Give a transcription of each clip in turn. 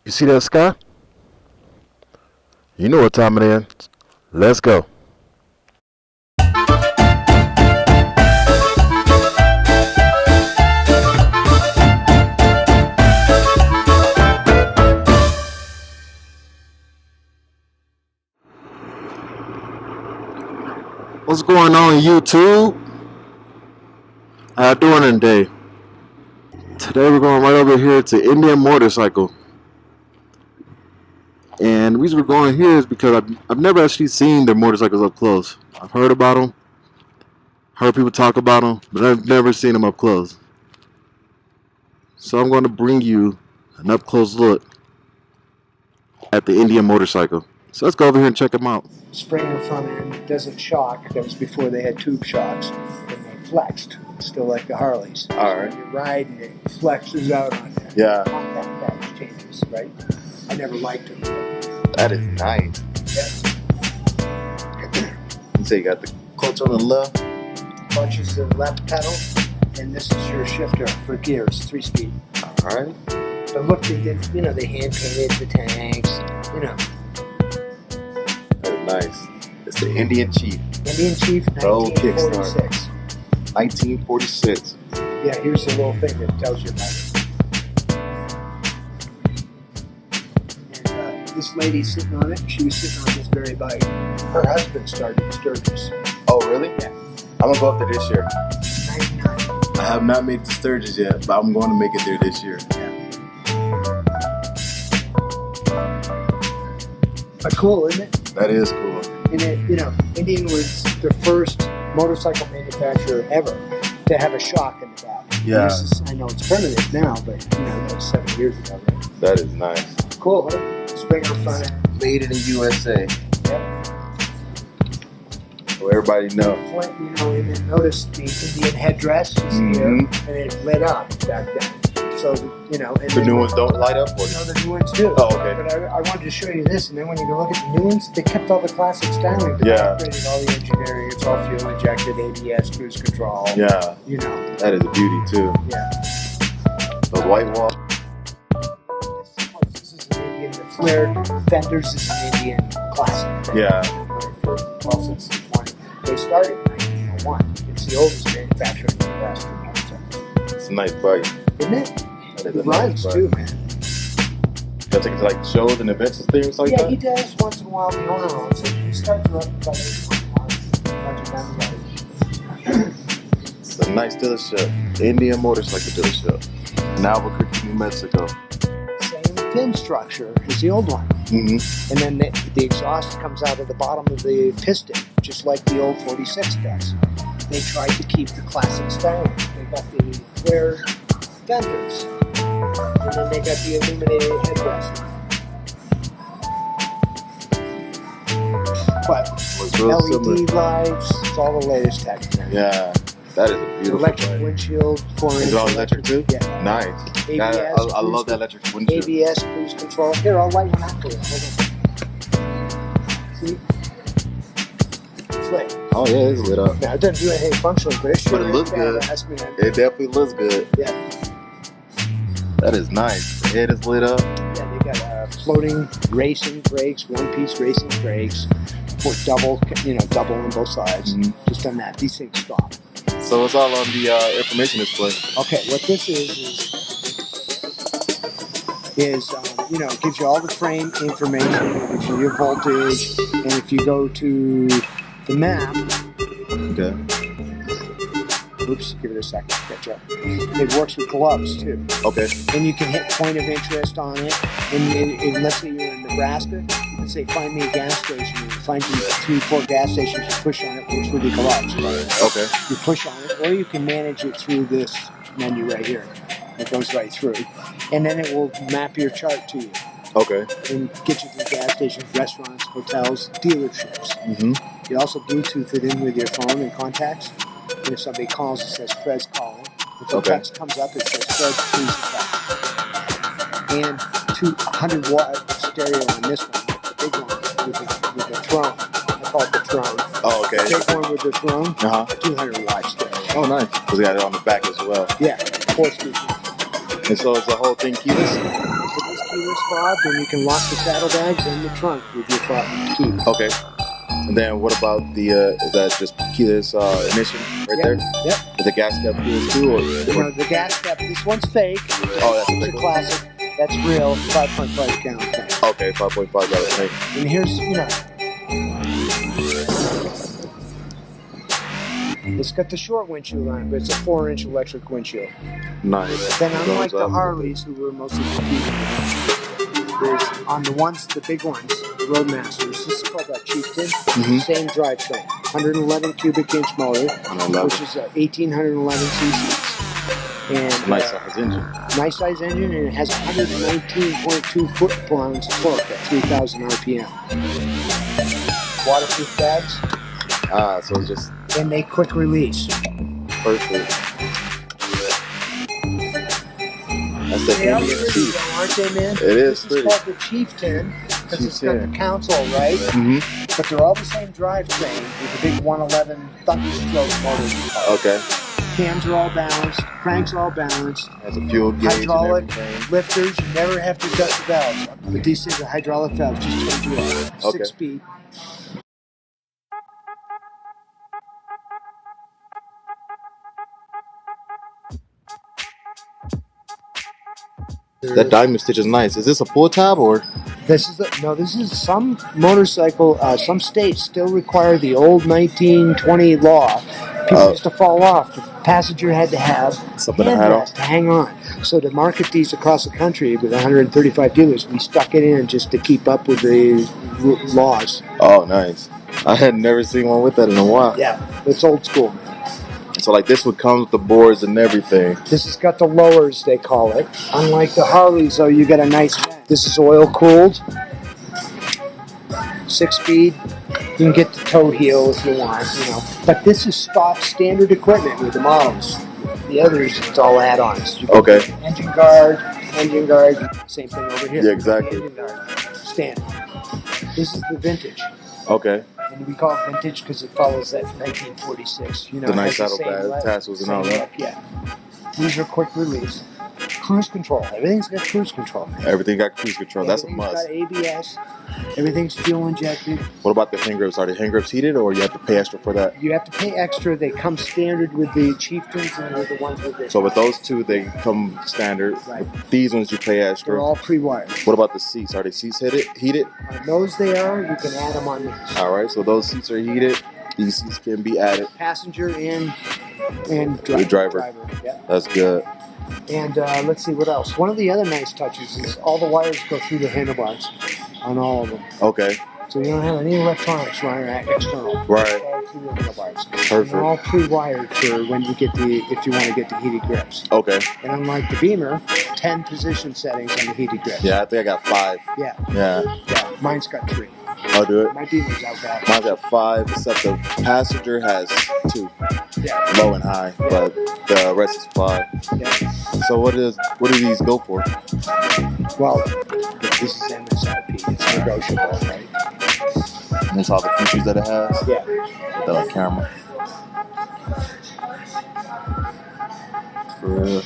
You see that sky? You know what time it is. Let's go. What's going on, YouTube? How you doing today? Today we're going right over here to Indian Motorcycle. And the reason we're going here is because I've never actually seen their motorcycles up close. I've heard about them, heard people talk about them, but I've never seen them up close. So I'm going to bring you an up close look at the Indian Motorcycle. So let's go over here and check them out. Springer front end doesn't shock. That was before they had tube shocks, and they flexed, still like the Harleys. All right. So you ride and it flexes out on you. Yeah. Contact patch changes, right? I never liked them. That is nice. Yeah. You say you got the clutch on the left. Clutch is the left pedal, and this is your shifter for gears, 3-speed. All right. But look, they did, they hand painted the tanks, That is nice. It's the Indian Chief. Indian Chief, Old 1946. 1946. Yeah, here's the little thing that tells you about it. This lady sitting on it, she was sitting on this very bike. Her husband started Sturgis. Oh, really? Yeah. I'm going to go up there this year. 99. I have not made it to Sturgis yet, but I'm going to make it there this year. But cool, isn't it? That is cool. And it, Indian was the first motorcycle manufacturer ever to have a shock in the back. Yeah. I know it's permanent now, but that was 7 years ago, right? That is nice. Cool, huh? Springer front end. Made in the USA. Yep. So everybody know. Flint, and then notice the Indian headdress is here, and it lit up back then. So, and The new ones don't light up? Or? No, the new ones do. Oh, okay. But I wanted to show you this, and then when you go look at the new ones, they kept all the classic styling, but they upgraded all the engineering. It's all fuel injected, ABS, cruise control. Yeah. That is a beauty, too. Yeah. The white wall. This is an Indian. The flared fenders is an Indian classic. Right? Yeah. Well, since they started in 1901. It's the oldest manufacturer in the U.S. for motorcycles. It's a nice bike. Isn't it? That is He a nice runs bike. too, man. You'll take it to like shows and events and things like Yeah, that? he does once in a while. The owner owns it. He starts up about 8 months. It's a nice dealership. Indian Motorcycle dealership. In Albuquerque, New Mexico. Same fin structure as the old one. Mm-hmm. And then the exhaust comes out of the bottom of the piston, just like the old 46 does. They tried to keep the classic styling. They got the flared fenders, and then they got the illuminated headrest. But Looks real LED similar. lights, it's all the latest tech. Yeah. That is a beautiful Electric bike. windshield, 4-inch. Is it all electric too? Yeah. Nice. ABS, I love that electric windshield. ABS, cruise control. Here, I'll light one out for you. Hold on. See? It's lit. Oh yeah, it's lit up. Now, it doesn't do anything functional, but it sure But it looks good. badass, man. It definitely looks good. Yeah. That is nice. The head is lit up. Yeah, they got floating racing brakes, one-piece racing brakes, for double on both sides. Mhm. Just done that. These things stop. So it's all on the information display. Okay, what this is it gives you all the frame information, it gives you your voltage, and if you go to the map, Okay. oops, give it a second, catch up. It works with gloves too. Okay. And you can hit point of interest on it, and let's say you're in Nebraska, you can say find me a gas station, and find you 3-4 gas stations, you push on it, works with your gloves. Okay. You push on it, or you can manage it through this menu right here. It goes right through. And then it will map your chart to you Okay. and get you to gas stations, restaurants, hotels, dealerships. Mm-hmm. You also Bluetooth it in with your phone and contacts. And if somebody calls, it says Fred's calling. If a text comes up, it says Fred, please text. And 200-watt stereo on this one, the big one with the throne. I call it the throne. Oh, okay. The big one with the throne, 200-watt stereo. Oh, nice. Because they got it on the back as well. Yeah, 4 speakers. And so is the whole thing keyless? It is keyless. is fobbed, and you can lock the saddlebags in the trunk with your fob key. Okay. And then what about the, is that just keyless ignition right there? Yep. Is the gas cap keyless too? Or? No, the gas cap, this one's fake. Oh, that's a It's big a one. classic. That's real, 5.5 gallon tank. Okay, 5.5 gallon tank. And here's, it's got the short windshield on it, but it's a 4-inch electric windshield. Nice. Then unlike Goes the up. Harleys, who were mostly competing, there's on the ones, the big ones, the Roadmasters, this is called a Chieftain, same drivetrain, 111 cubic inch motor, which is 1,811 cc's. And Nice size engine. Nice size engine, and it has 119.2 foot-pounds of torque at 3,000 RPM. Waterproof bags, Ah, so it's just and they quick release. perfect. That's the They are Indian pretty, Chief. though, aren't they, man? It is This pretty. is called the Chieftain because it's got the Chieftain. console, right? Mm-hmm. But they're all the same drivetrain with the big 111 Thunderstroke motor. Okay. Cams are all balanced, cranks are all balanced. Has a fuel gauge Hydraulic and everything. lifters, you never have to adjust the valves. But these things are hydraulic valves, just change it up. Okay. 6 speed. That diamond stitch is nice. Is this a pull tab or? This is some motorcycle, some states still require the old 1920 law. People used to fall off. The passenger had to have Something to hang on. handrest to hang on. So to market these across the country with 135 dealers, we stuck it in just to keep up with the laws. Oh, nice. I had never seen one with that in a while. Yeah, it's old school. So like this would come with the boards and everything. This has got the lowers, they call it. Unlike the Harleys, though, you get a nice. This is oil cooled, 6 speed. You can get the toe heel if you want, But this is stock standard equipment with the models. The others, it's all add-ons. You Okay. get engine guard, same thing over here. Yeah, exactly. Engine guard, standard. This is the vintage. Okay. And we call it vintage because it follows that 1946. The nice it has the saddlebag same tassels and same all that. look, yeah. These are quick release. Cruise control. Everything's got cruise control. Everything got cruise control. That's a Everything's must. got ABS. Everything's fuel injected. What about the hand grips? Are the hand grips heated or you have to pay extra for that? You have to pay extra. They come standard with the Chieftains and with the ones with this. So with those two, they come standard. Right. With these ones, you pay They're extra. all pre-wired. What about the seats? Are the seats heated? On those they are. You can add them on these. All right. So those seats are heated. These seats can be added. Passenger and The driver. Yeah. That's good. And let's see what else. One of the other nice touches is all the wires go through the handlebars on all of them. Okay. So you don't have any electronics running external. Right. All through the handlebars. Perfect. And they're all pre-wired for when you get if you want to get the heated grips. Okay. And unlike the Beamer, 10 position settings on the heated grips. Yeah, I think I got 5. Yeah. Yeah. Yeah. Mine's got 3. I'll do it. My Beamer's out back. Mine's got 5, except the passenger has 2, Yeah. low and high, but the rest is 5. Yeah. So what do these go for? Well, this is MSRP. It's negotiable, right? And that's all the features that it has. Yeah. The camera. For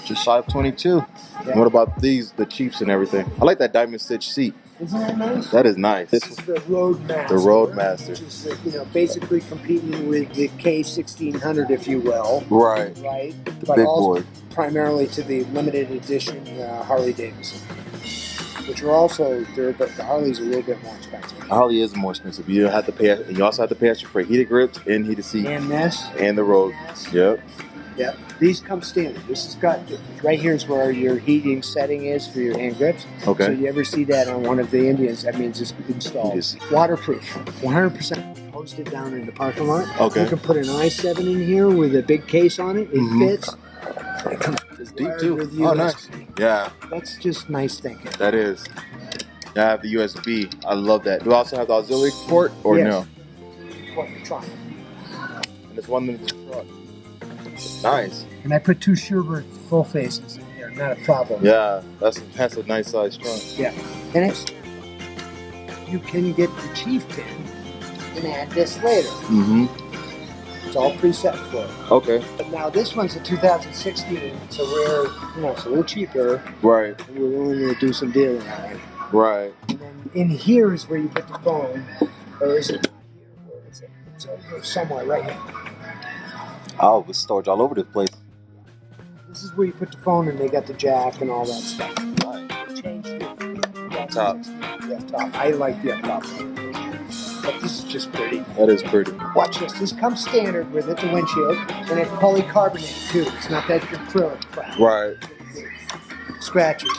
just shy of 22. Yeah. And what about these, the Chiefs and everything? I like that diamond stitch seat. Isn't that nice? That is nice. This is the Roadmaster. The Roadmaster. Which is, basically competing with the K1600, if you will. Right. Right? The But big also boy. primarily to the limited edition Harley Davidson. Which are also, but the Harley's a little bit more expensive. Harley is more expensive. You have to pay. You also have to pay extra for heated grips and heated seats And this. and the road. Yep. Yep. These come standard. This has got, right here is where your heating setting is for your hand grips. Okay. So you ever see that on one of the Indians, that means it's installed. Yes. Waterproof. 100% posted down in the parking lot. Okay. You can put an i7 in here with a big case on it. It fits. It comes It's deep wired too. with Oh, USB. nice. Yeah, That's just nice thinking. that is. I have the USB. I love that. Do I also have the auxiliary port or Yes. no? What you're trying. And it's one in the truck. Nice. And I put 2 Schubert full faces in here. Not a problem. Yeah, that's a nice size trunk. Yeah. And it's, you can get the Chieftain and add this later. Mm-hmm. It's all preset for it. Okay. But now this one's a 2016, so it's a little cheaper. Right. And we're willing to do some dealing on it. Right. And then in here is where you put the phone, or is it not here? Where is it? It's over somewhere right here. Oh, with storage all over the place. This is where you put the phone, and they got the jack and all that stuff. Right. Change the Top. Yeah, top. I like the up top one. But this is just pretty. That is pretty. Watch this. This comes standard with it, the windshield, and it's polycarbonate too. It's not that acrylic crap. Right. Scratches.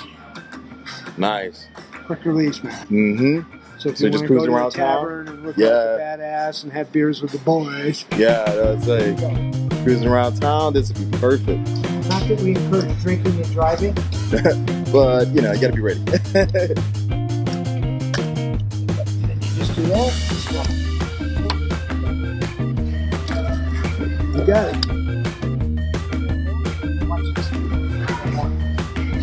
Nice. Quick release, man. Mm-hmm. So if So you just want to go cruising to a around town? tavern and look Yeah. like a badass and have beers with the boys, Yeah, that's like cruising around town. This would be perfect. not that we encourage drinking and driving. But you know, you gotta be ready. Then you just do that. You got it. Watch this.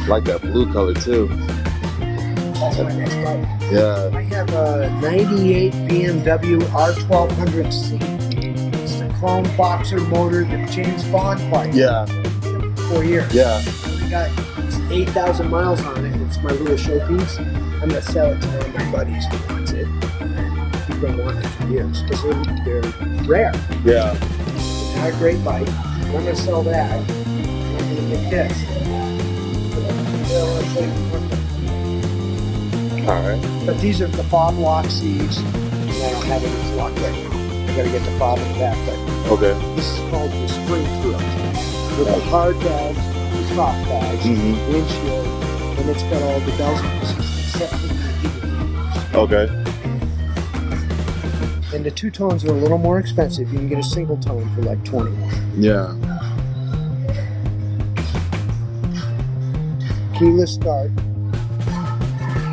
Like that blue color too. That's my next bike. Yeah. I have a 98 BMW R1200C. It's the chrome boxer motor that James Bond bike. Yeah. 4 years. Yeah. I got 8,000 miles on it. It's my little showpiece. I'm gonna sell it to one of my buddies who wants it. He's been wanting it for years because they're rare. Yeah. It's not a great bike. I'm gonna sell that. I'm gonna get this. All right. But these are the fob lock seats, and I don't have any lock right now. I gotta get the fob in the back, but Okay. this is called the spring foot. With the hard bags, the soft bags, Mhm. windshield, and it's got all the bells and whistles except for the heated. Okay. And the two tones are a little more expensive. You can get a single tone for like 21. Yeah. Keyless start.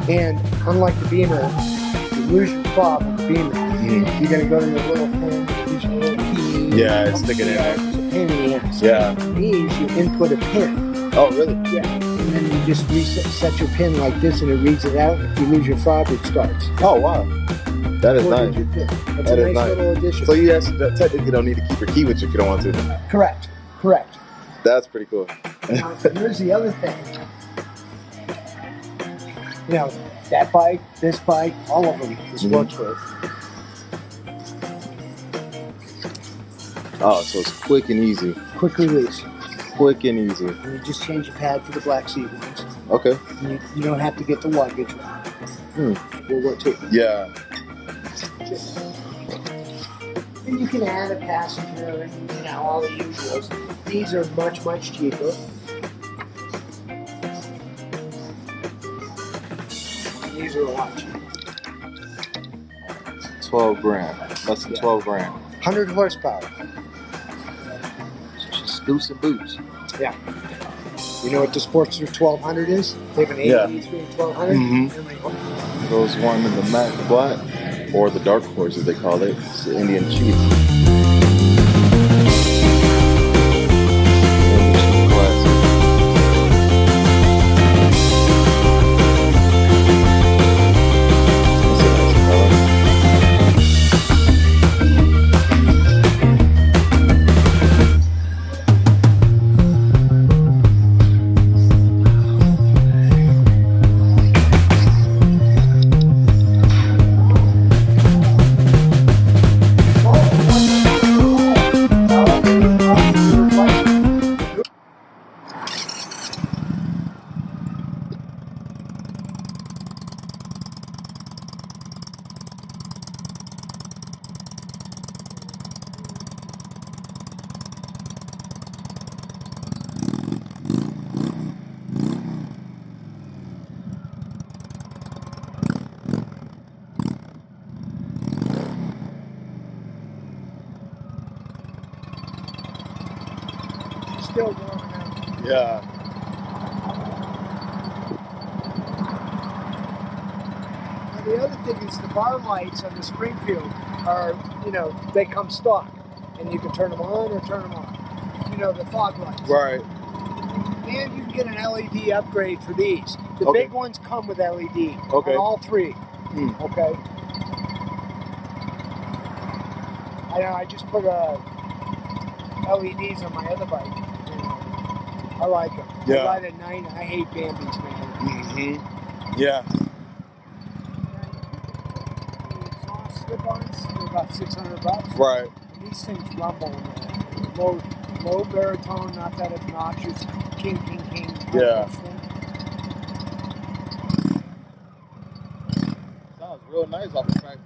And unlike the Beamer, you lose your fob with the Beamer. You gotta go to your little phone, use your little key. Yeah, it's sticking in there. It's a pain in the ass. Yeah. These, you input a pin. Oh, really? Yeah. And then you just set your pin like this and it reads it out. If you lose your fob, it starts. Oh, wow. That is Four nice. digit pin. That's That a is nice nice. little addition. So you actually technically don't need to keep your key with you if you don't want to. Correct. Correct. That's pretty cool. Now, here's the other thing. You know, that bike, this bike, all of them, this works with. Oh, so it's quick and easy. Quick release. Quick and easy. And you just change your pad for the black seat ones. Okay. And you don't have to get the luggage. World War II. Yeah. And you can add a passenger and all the usuals. These are much, much cheaper. These are a lot cheaper. 12 grand. Less than 12 grand. 100 horsepower. So just scoops and boots. Yeah. You know what the Sportster 1200 is? They have an Yeah. 83 1200. Mhm. And like, Those one in the matte black, or the dark horse as they call it. It's the Indian Chief. still warming up. Yeah. And the other thing is the bar lights on the Springfield are, they come stock. And you can turn them on or turn them off. The fog lights. Right. And you can get an LED upgrade for these. The Okay. big ones come with LED. Okay. On all three. Okay. I just put a LEDs on my other bike. I like them. Yeah. I ride at night. I hate Bambis, man. Yeah. Exhaust slip-ons, they're about $600. Right. And these things rumble, man. Low baritone, not that obnoxious. King. Yeah. Sounds real nice off the factory.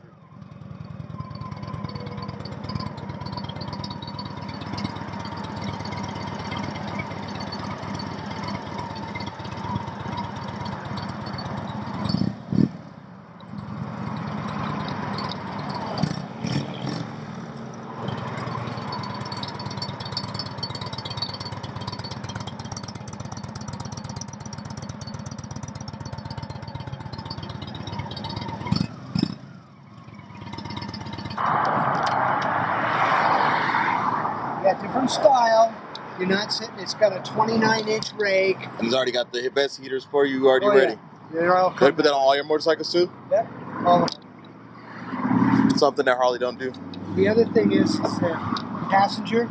Yeah, different style. You're not sitting. It's got a 29-inch rake. And it's already got the best heaters for you already ready. Yeah. They're all They coming. put that on all your motorcycles too? Yep. All of them. Something that Harley don't do. The other thing is that passenger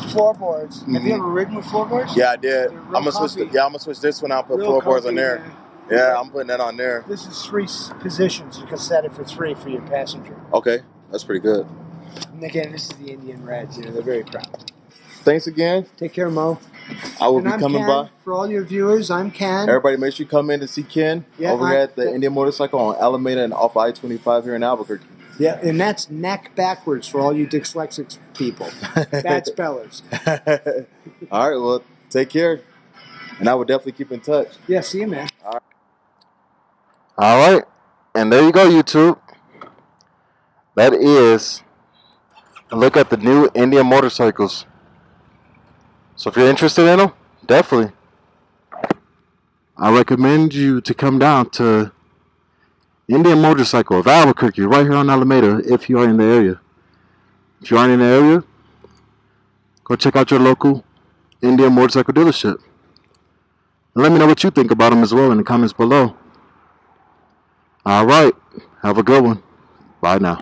floorboards. Have you ever ridden with floorboards? Yeah, I did. They're I'm real gonna switch. comfy. I'm gonna switch this one out. Put Real floorboards on comfy, there. man. Yeah, I'm putting that on there. This is 3 positions. You can set it for 3 for your passenger. Okay, that's pretty good. And again, this is the Indian Reds. They're very proud. Thanks again. Take care, Mo. I will And be I'm coming Ken. by. For all your viewers, I'm Ken. Everybody, make sure you come in to see Ken over here at the Indian Motorcycle on Alameda and off I-25 here in Albuquerque. Yeah, and that's neck backwards for all you dyslexic people. Bad spellers. All right, well, take care. And I will definitely keep in touch. Yeah, see you, man. All right. And there you go, YouTube. That is a look at the new Indian motorcycles. So if you're interested in them, definitely, I recommend you to come down to Indian Motorcycle of Albuquerque, right here on Alameda, if you are in the area. If you aren't in the area, go check out your local Indian Motorcycle dealership. And let me know what you think about them as well in the comments below. All right. Have a good one. Bye now.